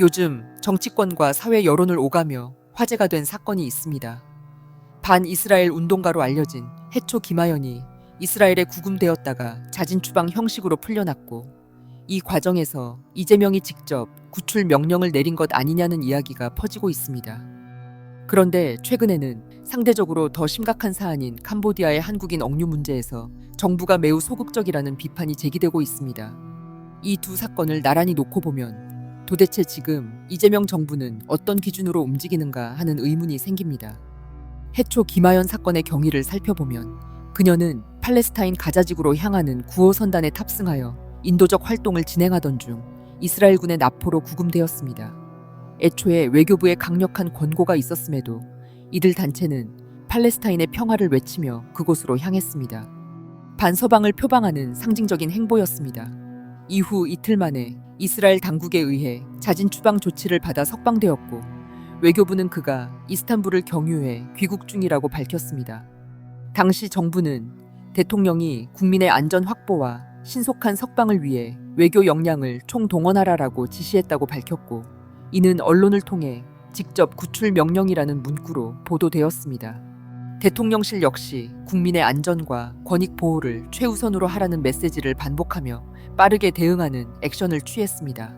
요즘 정치권과 사회 여론을 오가며 화제가 된 사건이 있습니다. 반이스라엘 운동가로 알려진 해초 김하연이 이스라엘에 구금되었다가 자진추방 형식으로 풀려났고, 이 과정에서 이재명이 직접 구출 명령을 내린 것 아니냐는 이야기가 퍼지고 있습니다. 그런데 최근에는 상대적으로 더 심각한 사안인 캄보디아의 한국인 억류 문제에서 정부가 매우 소극적이라는 비판이 제기되고 있습니다. 이 두 사건을 나란히 놓고 보면 도대체 지금 이재명 정부는 어떤 기준으로 움직이는가 하는 의문이 생깁니다. 해초 김하연 사건의 경위를 살펴보면 그녀는 팔레스타인 가자지구로 향하는 9호 선단에 탑승하여 인도적 활동을 진행하던 중 이스라엘군의 납포로 구금되었습니다. 애초에 외교부의 강력한 권고가 있었음에도 이들 단체는 팔레스타인의 평화를 외치며 그곳으로 향했습니다. 반서방을 표방하는 상징적인 행보였습니다. 이후 이틀 만에 이스라엘 당국에 의해 자진 추방 조치를 받아 석방되었고, 외교부는 그가 이스탄불을 경유해 귀국 중이라고 밝혔습니다. 당시 정부는 대통령이 국민의 안전 확보와 신속한 석방을 위해 외교 역량을 총동원하라라고 지시했다고 밝혔고, 이는 언론을 통해 직접 구출 명령이라는 문구로 보도되었습니다. 대통령실 역시 국민의 안전과 권익 보호를 최우선으로 하라는 메시지를 반복하며 빠르게 대응하는 액션을 취했습니다.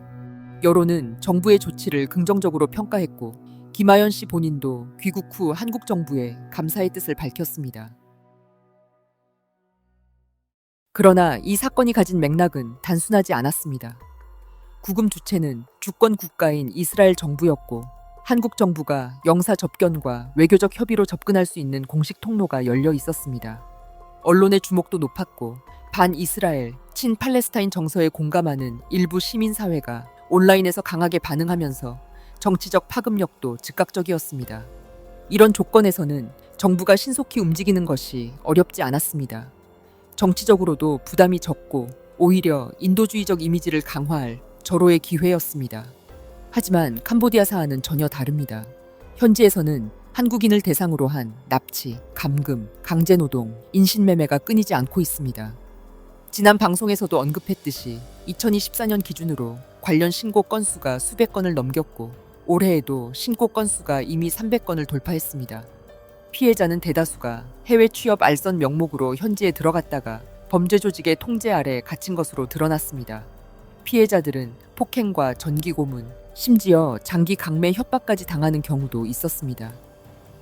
여론은 정부의 조치를 긍정적으로 평가했고, 김하연 씨 본인도 귀국 후 한국 정부에 감사의 뜻을 밝혔습니다. 그러나 이 사건이 가진 맥락은 단순하지 않았습니다. 구금 주체는 주권 국가인 이스라엘 정부였고, 한국 정부가 영사 접견과 외교적 협의로 접근할 수 있는 공식 통로가 열려 있었습니다. 언론의 주목도 높았고, 반이스라엘, 친팔레스타인 정서에 공감하는 일부 시민사회가 온라인에서 강하게 반응하면서 정치적 파급력도 즉각적이었습니다. 이런 조건에서는 정부가 신속히 움직이는 것이 어렵지 않았습니다. 정치적으로도 부담이 적고 오히려 인도주의적 이미지를 강화할 절호의 기회였습니다. 하지만 캄보디아 사안은 전혀 다릅니다. 현지에서는 한국인을 대상으로 한 납치, 감금, 강제노동, 인신매매가 끊이지 않고 있습니다. 지난 방송에서도 언급했듯이 2024년 기준으로 관련 신고 건수가 수백 건을 넘겼고, 올해에도 신고 건수가 이미 300건을 돌파했습니다. 피해자는 대다수가 해외 취업 알선 명목으로 현지에 들어갔다가 범죄 조직의 통제 아래 갇힌 것으로 드러났습니다. 피해자들은 폭행과 전기 고문, 심지어 장기 강매 협박까지 당하는 경우도 있었습니다.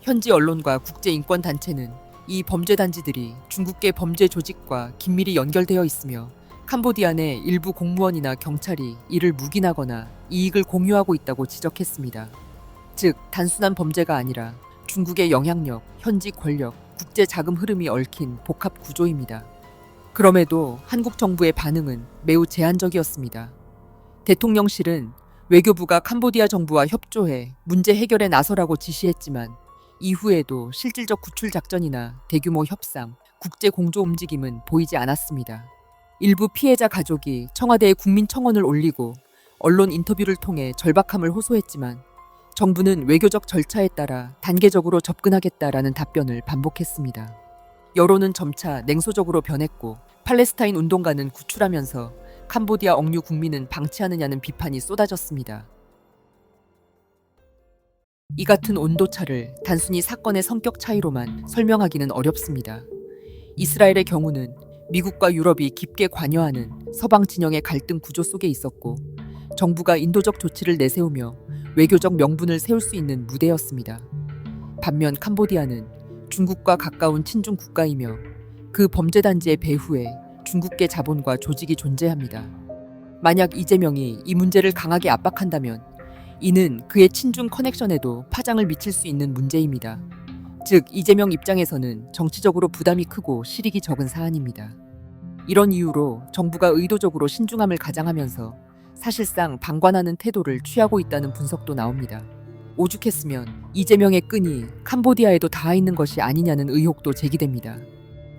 현지 언론과 국제인권단체는 이 범죄 단지들이 중국계 범죄 조직과 긴밀히 연결되어 있으며 캄보디아 내 일부 공무원이나 경찰이 이를 묵인하거나 이익을 공유하고 있다고 지적했습니다. 즉, 단순한 범죄가 아니라 중국의 영향력, 현지 권력, 국제 자금 흐름이 얽힌 복합 구조입니다. 그럼에도 한국 정부의 반응은 매우 제한적이었습니다. 대통령실은 외교부가 캄보디아 정부와 협조해 문제 해결에 나서라고 지시했지만, 이후에도 실질적 구출 작전이나 대규모 협상, 국제 공조 움직임은 보이지 않았습니다. 일부 피해자 가족이 청와대에 국민청원을 올리고 언론 인터뷰를 통해 절박함을 호소했지만, 정부는 외교적 절차에 따라 단계적으로 접근하겠다라는 답변을 반복했습니다. 여론은 점차 냉소적으로 변했고, 팔레스타인 운동가는 구출하면서 캄보디아 억류 국민은 방치하느냐는 비판이 쏟아졌습니다. 이 같은 온도차를 단순히 사건의 성격 차이로만 설명하기는 어렵습니다. 이스라엘의 경우는 미국과 유럽이 깊게 관여하는 서방 진영의 갈등 구조 속에 있었고, 정부가 인도적 조치를 내세우며 외교적 명분을 세울 수 있는 무대였습니다. 반면 캄보디아는 중국과 가까운 친중 국가이며 그 범죄 단지의 배후에 중국계 자본과 조직이 존재합니다. 만약 이재명이 이 문제를 강하게 압박한다면 이는 그의 친중 커넥션에도 파장을 미칠 수 있는 문제입니다. 즉, 이재명 입장에서는 정치적으로 부담이 크고 실익이 적은 사안입니다. 이런 이유로 정부가 의도적으로 신중함을 가장하면서 사실상 방관하는 태도를 취하고 있다는 분석도 나옵니다. 오죽했으면 이재명의 끈이 캄보디아에도 닿아 있는 것이 아니냐는 의혹도 제기됩니다.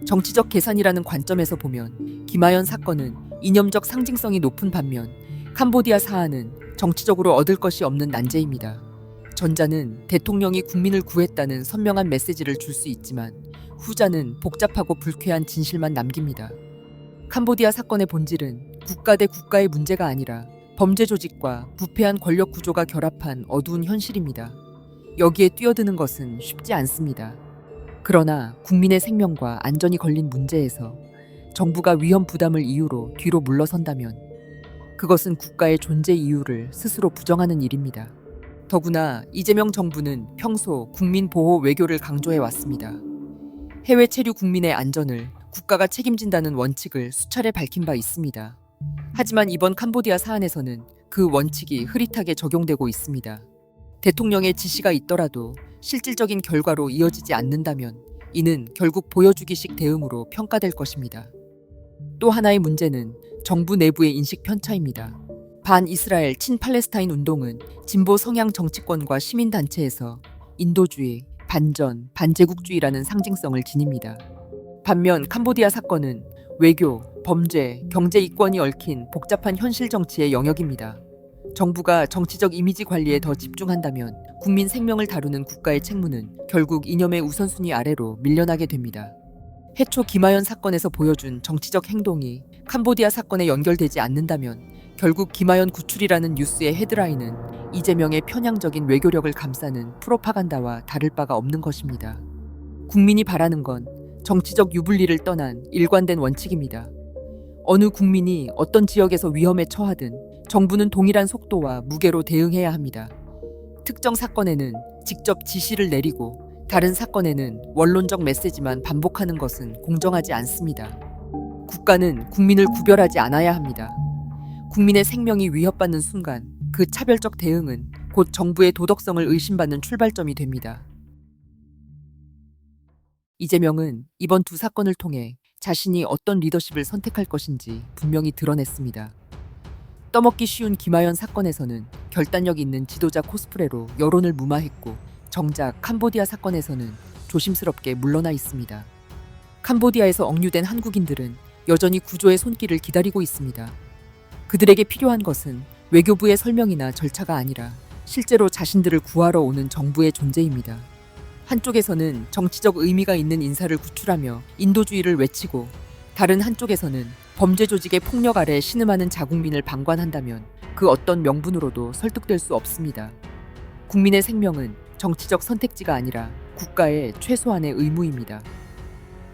정치적 계산이라는 관점에서 보면 김하연 사건은 이념적 상징성이 높은 반면, 캄보디아 사안은 정치적으로 얻을 것이 없는 난제입니다. 전자는 대통령이 국민을 구했다는 선명한 메시지를 줄 수 있지만, 후자는 복잡하고 불쾌한 진실만 남깁니다. 캄보디아 사건의 본질은 국가 대 국가의 문제가 아니라 범죄 조직과 부패한 권력 구조가 결합한 어두운 현실입니다. 여기에 뛰어드는 것은 쉽지 않습니다. 그러나 국민의 생명과 안전이 걸린 문제에서 정부가 위험 부담을 이유로 뒤로 물러선다면 그것은 국가의 존재 이유를 스스로 부정하는 일입니다. 더구나 이재명 정부는 평소 국민 보호 외교를 강조해 왔습니다. 해외 체류 국민의 안전을 국가가 책임진다는 원칙을 수차례 밝힌 바 있습니다. 하지만 이번 캄보디아 사안에서는 그 원칙이 흐릿하게 적용되고 있습니다. 대통령의 지시가 있더라도 실질적인 결과로 이어지지 않는다면 이는 결국 보여주기식 대응으로 평가될 것입니다. 또 하나의 문제는 정부 내부의 인식 편차입니다. 반이스라엘 친팔레스타인 운동은 진보 성향 정치권과 시민단체에서 인도주의, 반전, 반제국주의라는 상징성을 지닙니다. 반면 캄보디아 사건은 외교, 범죄, 경제 이권이 얽힌 복잡한 현실 정치의 영역입니다. 정부가 정치적 이미지 관리에 더 집중한다면 국민 생명을 다루는 국가의 책무는 결국 이념의 우선순위 아래로 밀려나게 됩니다. 해초 김하연 사건에서 보여준 정치적 행동이 캄보디아 사건에 연결되지 않는다면 결국 김하연 구출이라는 뉴스의 헤드라인은 이재명의 편향적인 외교력을 감싸는 프로파간다와 다를 바가 없는 것입니다. 국민이 바라는 건 정치적 유불리를 떠난 일관된 원칙입니다. 어느 국민이 어떤 지역에서 위험에 처하든 정부는 동일한 속도와 무게로 대응해야 합니다. 특정 사건에는 직접 지시를 내리고 다른 사건에는 원론적 메시지만 반복하는 것은 공정하지 않습니다. 국가는 국민을 구별하지 않아야 합니다. 국민의 생명이 위협받는 순간 그 차별적 대응은 곧 정부의 도덕성을 의심받는 출발점이 됩니다. 이재명은 이번 두 사건을 통해 자신이 어떤 리더십을 선택할 것인지 분명히 드러냈습니다. 떠먹기 쉬운 김하연 사건에서는 결단력 있는 지도자 코스프레로 여론을 무마했고 정작 캄보디아 사건에서는 조심스럽게 물러나 있습니다. 캄보디아에서 억류된 한국인들은 여전히 구조의 손길을 기다리고 있습니다. 그들에게 필요한 것은 외교부의 설명이나 절차가 아니라 실제로 자신들을 구하러 오는 정부의 존재입니다. 한쪽에서는 정치적 의미가 있는 인사를 구출하며 인도주의를 외치고 다른 한쪽에서는 범죄 조직의 폭력 아래 신음하는 자국민을 방관한다면 그 어떤 명분으로도 설득될 수 없습니다. 국민의 생명은 정치적 선택지가 아니라 국가의 최소한의 의무입니다.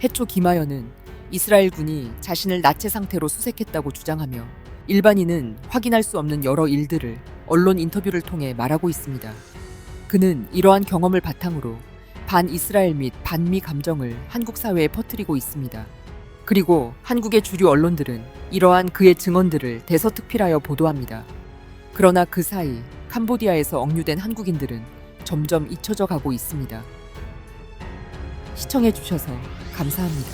해초 김하연은 이스라엘군이 자신을 나체 상태로 수색했다고 주장하며 일반인은 확인할 수 없는 여러 일들을 언론 인터뷰를 통해 말하고 있습니다. 그는 이러한 경험을 바탕으로 반이스라엘 및 반미 감정을 한국 사회에 퍼뜨리고 있습니다. 그리고 한국의 주류 언론들은 이러한 그의 증언들을 대서특필하여 보도합니다. 그러나 그 사이 캄보디아에서 억류된 한국인들은 점점 잊혀져 가고 있습니다. 시청해주셔서 감사합니다.